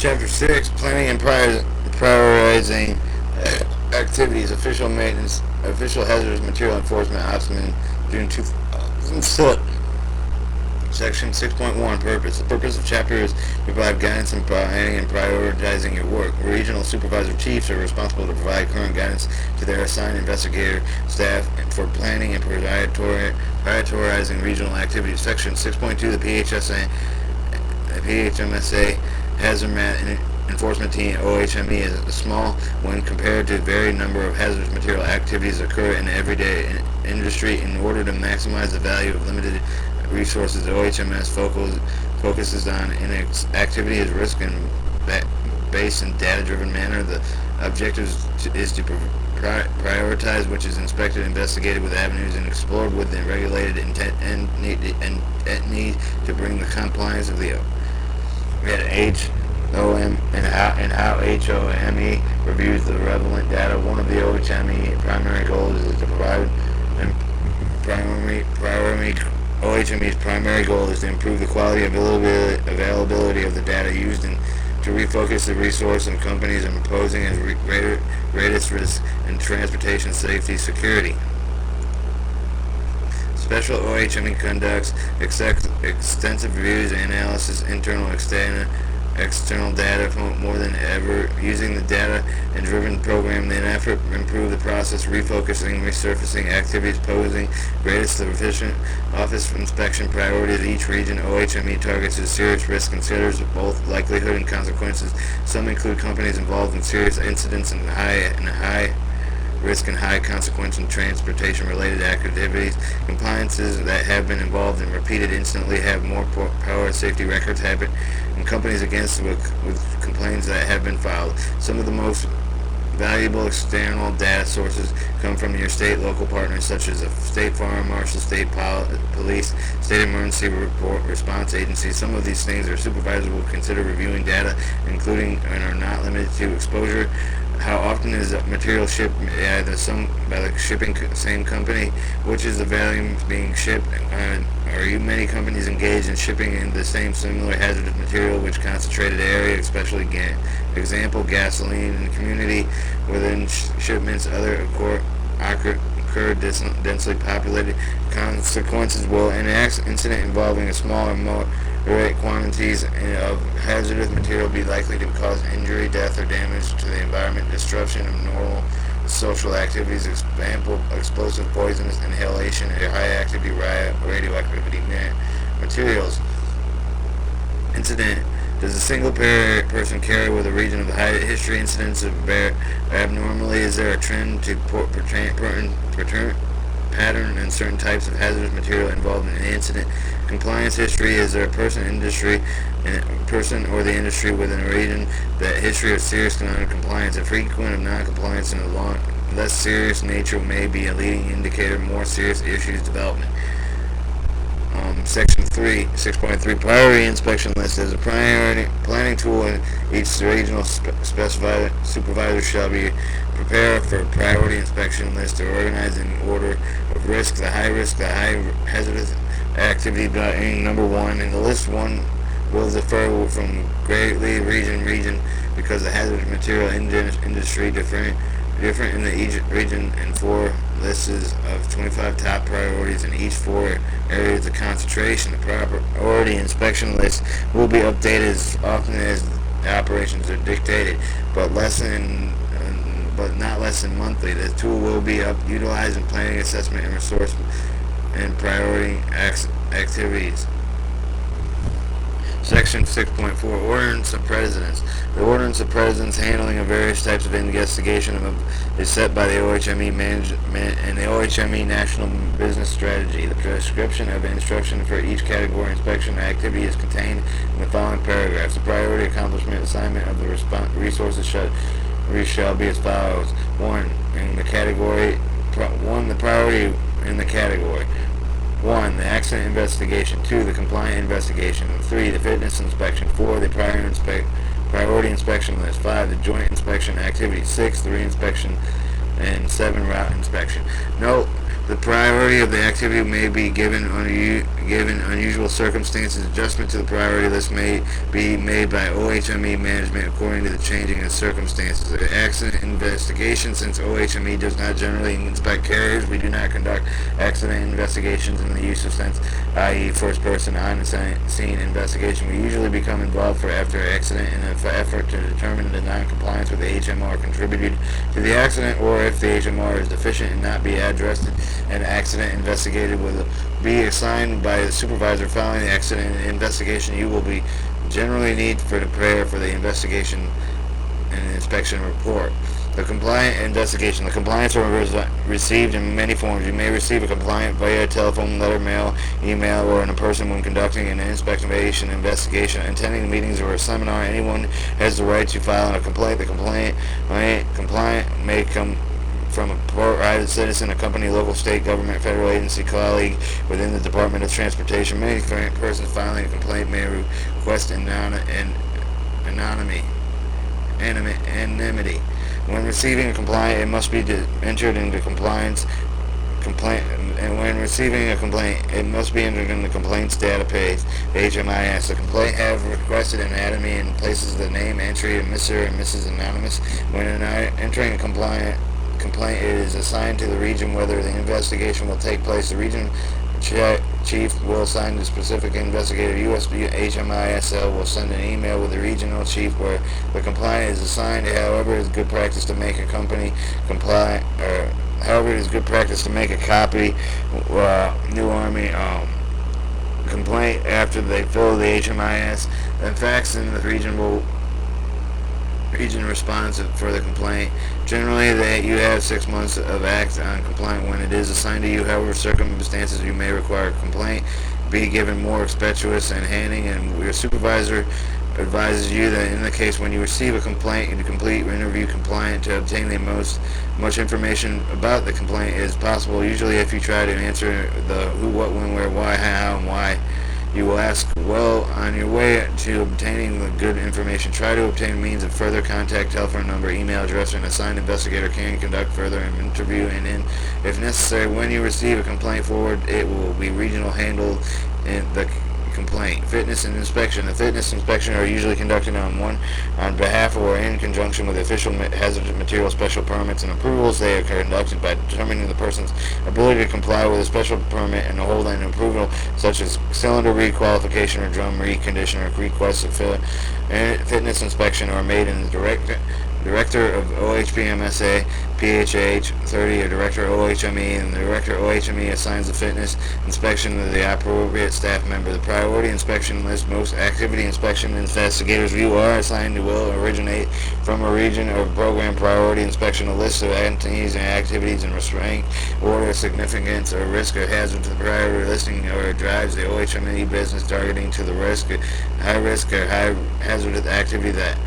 Chapter 6, Planning and Prioritizing Activities, Official Maintenance, Official Hazardous Material Enforcement, Osman, June 2007. Section 6.1, Purpose. The purpose of chapter is to provide guidance in planning and prioritizing your work. Regional supervisor chiefs are responsible to provide current guidance to their assigned investigator staff for planning and prioritizing regional activities. Section 6.2, PHMSA Hazmat Enforcement Team (OHME) is small when compared to the varied number of hazardous material activities occur in the everyday industry. In order to maximize the value of limited resources, OHMS focuses on activity as risk and based and data-driven manner. The objective is to prioritize which is inspected, investigated with avenues, and explored with the regulated intent and need to bring the compliance of the HOM and how HOME reviews the relevant data. One of the OHME primary goals is to provide OHME's primary goal is to improve the quality and availability of the data used and to refocus the resource on companies imposing as greatest risk in transportation safety security. Special OHME conducts extensive reviews and analysis, internal and external data more than ever, using the data and driven program in an effort to improve the process, refocusing, resurfacing activities posing greatest efficient office inspection priorities of each region. OHME targets a serious risk, considers both likelihood and consequences. Some include companies involved in serious incidents and high risk and high consequence in transportation-related activities. Compliances that have been involved in repeated incidentally have more power safety records happen, and companies against with complaints that have been filed. Some of the most valuable external data sources come from your state local partners such as the State Fire Marshal, State Police, State Emergency Response Agencies. Some of these things our supervisors will consider reviewing data, including and are not limited to exposure. How often is material shipped by the shipping same company? Which is the volume being shipped? Are you many companies engaged in shipping in the same similar hazardous material which concentrated area, especially example gasoline in the community within shipments other occur densely populated? Consequences: will an incident involving a small or moderate quantities of hazardous material be likely to cause injury, death, or damage to the environment, disruption of normal social activities, example, explosive poisons, inhalation, or high-activity radioactivity materials? Incident: does a single person carry with a region of high history incidents of abnormally? Is there a trend to pattern in certain types of hazardous material involved in an incident? Compliance history: is there a person or the industry within a region that history of serious non-compliance? A frequent of non-compliance in a less serious nature may be a leading indicator of more serious issues development. Section 6.3, Priority Inspection List. As a priority planning tool, each regional supervisor shall be prepared for a priority inspection list to organize in order of risk, the high hazardous activity being number one. In the list, one will differ from greatly region because the hazardous material industry different in each region, and four lists of 25 top priorities in each four areas of concentration. The priority inspection list will be updated as often as the operations are dictated, but not less than monthly. The tool will be utilized in planning, assessment, and resource and priority activities. Section 6.4, Ordinance of Presidents. The Ordinance of Presidents handling of various types of investigation is set by the OHME management and the OHME National Business Strategy. The prescription of instruction for each category inspection activity is contained in the following paragraphs. The priority accomplishment assignment of the resources shall be as follows. 1. The priority in the category. 1. The accident investigation. 2. The compliant investigation. 3. The fitness inspection. 4. The priority inspection list. 5. The joint inspection activity. 6. The reinspection. And 7. Route inspection. Note: The priority of the activity may be given unusual circumstances. Adjustment to the priority list may be made by OHME management according to the changing circumstances. The accident investigation. Since OHME does not generally inspect carriers, we do not conduct accident investigations in the use of sense, i.e. first person on scene investigation. We usually become involved for after accident in an effort to determine the non-compliance with the HMR contributed to the accident, or if the HMR is deficient and not be addressed. An accident investigated will be assigned by the supervisor. Following the accident investigation, you will be generally need for to prepare for the investigation and inspection report. The compliant investigation. The compliance are received in many forms. You may receive a complaint via telephone, letter, mail, email, or in person when conducting an inspection investigation. Attending meetings or a seminar, anyone has the right to file a complaint. The complaint may come from a private citizen, a company, local, state government, federal agency, colleague within the Department of Transportation. Many persons filing a complaint may request anonymity. When receiving a complaint, it must be entered into when receiving a complaint, it must be entered in the complaints database, the HMIS. The complaint have requested anonymity and places the name entry of Mr. and Mrs. Anonymous. When entering a complaint, it is assigned to the region whether the investigation will take place. The region chief will assign the specific investigator. USB HMISL will send an email with the regional chief where the complaint is assigned. However, it is good practice to make a company compliant. However, it is good practice to make a copy. New Army complaint after they fill the HMIS. The facts in the region responds for the complaint. Generally, that you have 6 months of act on complaint when it is assigned to you. However, circumstances you may require a complaint be given more expeditious and handing, and your supervisor advises you that in the case when you receive a complaint, you complete interview compliant to obtain the much information about the complaint as possible. Usually, if you try to answer the who, what, when, where, why, how, and why, you will ask, well, on your way to obtaining the good information, try to obtain means of further contact, telephone number, email address, and assigned investigator can conduct further interview, and if necessary, when you receive a complaint forward, it will be regional handled in the complaint. Fitness and inspection. The fitness inspection are usually conducted on behalf or in conjunction with official hazardous material special permits and approvals. They are conducted by determining the person's ability to comply with a special permit and hold an approval such as cylinder requalification or drum recondition or requests of fitness inspection are made in the Director of OHPMSA, PHH 30, or Director of OHME, and the Director of OHME assigns the fitness inspection to the appropriate staff member. The priority inspection list. Most activity inspection investigators view are assigned will originate from a region or program priority inspection. A list of entities and activities in rank order of significance or risk or hazard to the priority listing or drives the OHME business targeting to the high risk or high hazardous activity that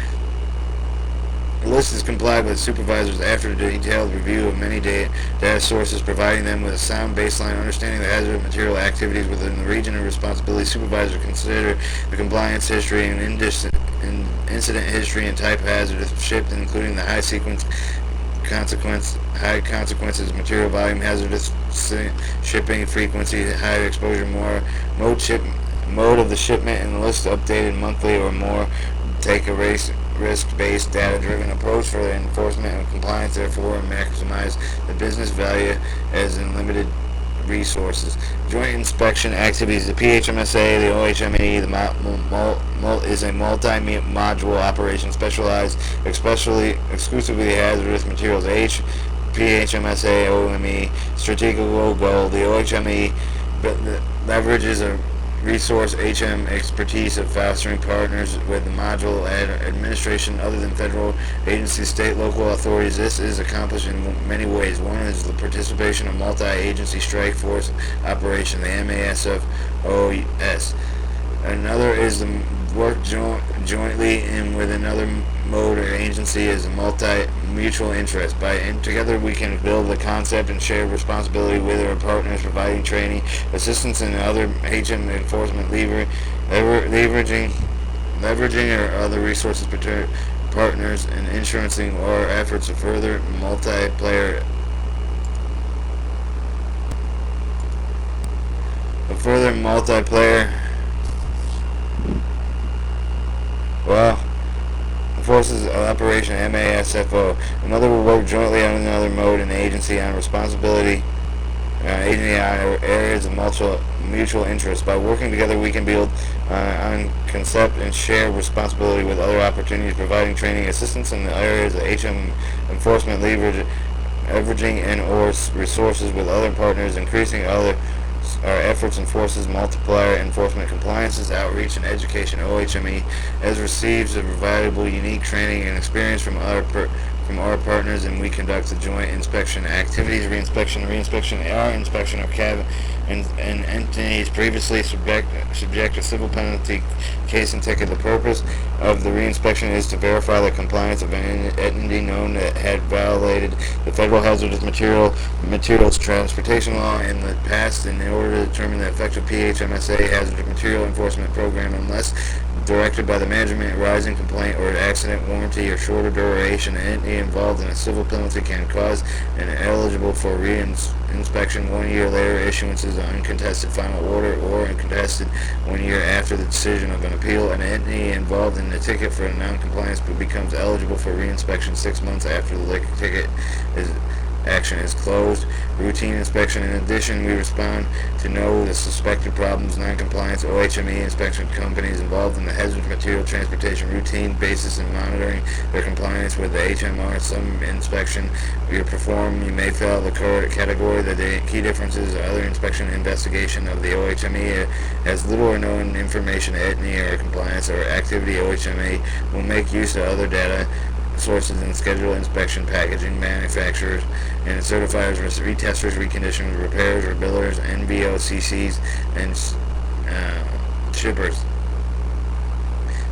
the list is complied with supervisors after a detailed review of many data sources, providing them with a sound baseline understanding of the hazardous material activities within the region of responsibility. Supervisors consider the compliance history and incident history and type of hazardous shipped, including the high consequences, material volume, hazardous shipping frequency, high exposure, mode of the shipment, and the list updated monthly or more. Take a risk-based, data-driven approach for the enforcement of compliance, therefore maximize the business value as in limited resources. Joint inspection activities. The PHMSA, the OHME, is a multi-module operation specialized exclusively hazardous materials. PHMSA, OME, strategic goal. The OHME leverages a resource HM expertise of fostering partners with the module administration other than federal agencies, state, local authorities. This is accomplished in many ways. One is the participation of multi-agency strike force operation, the MASFOS. Another is the work jointly and with another mode or agency is a mutual interest. Together we can build the concept and share responsibility with our partners, providing training, assistance, and other HM enforcement leveraging our other resources, partners, and insuring our efforts to further multiplayer A further multiplayer, well, Forces of Operation MASFO. Another will work jointly on another mode in the agency on responsibility, agency on areas of mutual interest. By working together, we can build on concept and share responsibility with other opportunities, providing training assistance in the areas of HM enforcement, leveraging and or resources with other partners, increasing our efforts and forces multiplier enforcement compliances, outreach, and education. OHME has received a valuable, unique training and experience from our partners, and we conduct the joint inspection activities. Reinspection, our inspection of cabin and entities previously subject to civil penalty case and ticket. The purpose of the reinspection is to verify the compliance of an entity known that had violated the federal hazardous materials transportation law in the past, in order to determine the effective PHMSA hazardous material enforcement program. Unless directed by the management, rising complaint or accident warranty or shorter duration, an entity involved in a civil penalty can cause an eligible for reinspection 1 year later. Issuances of uncontested final order or uncontested 1 year after the decision of an appeal. An entity involved in the ticket for non-compliance becomes eligible for reinspection 6 months after the ticket action is closed. Routine inspection. In addition, we respond to know the suspected problems, non-compliance. OHME inspection companies involved in the hazardous material transportation routine basis in monitoring their compliance with the HMR. Some inspection you perform, you may fail the current category. The key differences: other inspection investigation of the OHME has little or no information, entity or compliance or activity. OHME will make use of other data sources and schedule inspection, packaging manufacturers and certifiers, retesters, reconditioners, repairs, or billers, NVOCCs, and shippers.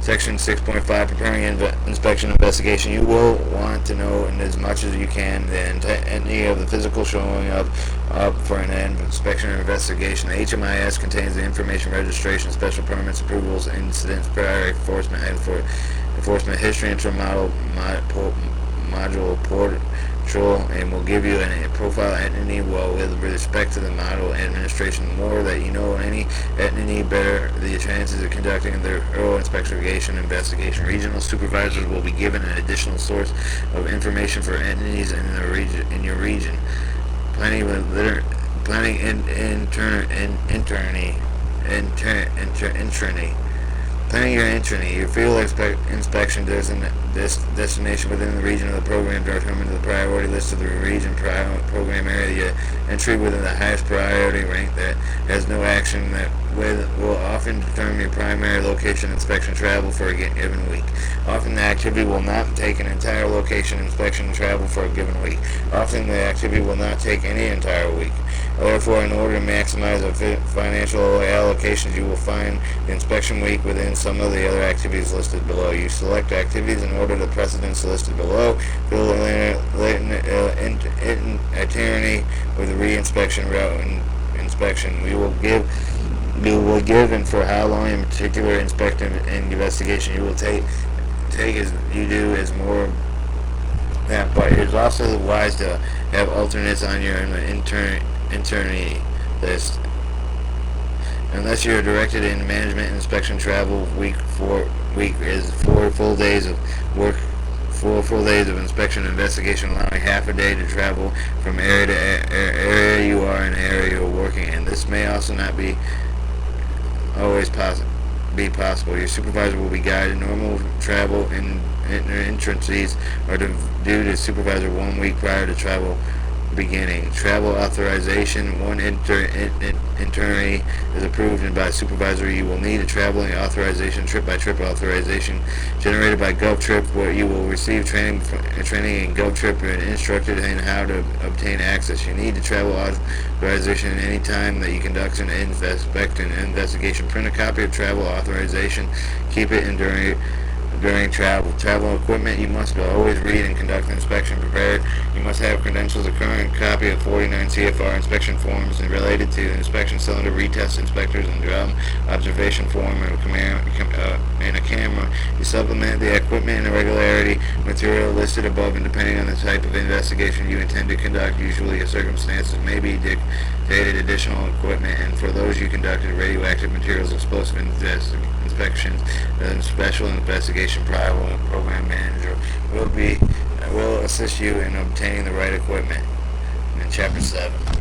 Section 6.5, preparing inspection investigation. You will want to know in as much as you can the entity of the physical showing up for an inspection or investigation. The HMIS contains the information, registration, special permits, approvals, incidents, prior enforcement, and for enforcement history, module portal, and will give you a profile entity. Well, with respect to the model administration, the more that you know any entity, better the chances of conducting their thorough inspection investigation. Regional supervisors will be given an additional source of information for entities in the region. Planning Planning your entry, your field inspection destination within the region of the program determines the priority list of the region program area. Entry within the highest priority rank that has no action that will often determine your primary location inspection travel for a given week. Often the activity will not take an entire location inspection travel for a given week. Often the activity will not take any entire week. Therefore, in order to maximize the financial allocations, you will find the inspection week within some of the other activities listed below. You select activities in order to precedence listed below. Fill itinerary with the re-inspection route and inspection. We will give and for how long in particular inspection and investigation you will take as you do is more. Yeah, but it's also wise to have alternates on your internee list. Unless you're directed in management inspection travel, week is 4 full days of work, 4 full days of inspection and investigation, allowing half a day to travel from area to area you are in the area you're working in. This may also not be always possible. Your supervisor will be guided. Normal travel and entrances are due to supervisor 1 week prior to travel beginning. Travel authorization. One internee is approved by supervisor. You will need a traveling authorization, trip-by-trip authorization generated by GovTrip, where you will receive training in GovTrip and instructed in how to obtain access. You need a travel authorization any time that you conduct an investigation. Print a copy of travel authorization. Keep it during travel. Travel equipment, you must always read and conduct an inspection prepared. You must have credentials, a current copy of 49 CFR inspection forms and related to the inspection cylinder, retest inspectors, and drum observation form, and a camera. You supplement the equipment and irregularity material listed above, and depending on the type of investigation you intend to conduct, usually circumstances may be dictated additional equipment, and for those you conducted radioactive materials, explosive inspections, the special investigation program manager will assist you in obtaining the right equipment. In Chapter 7.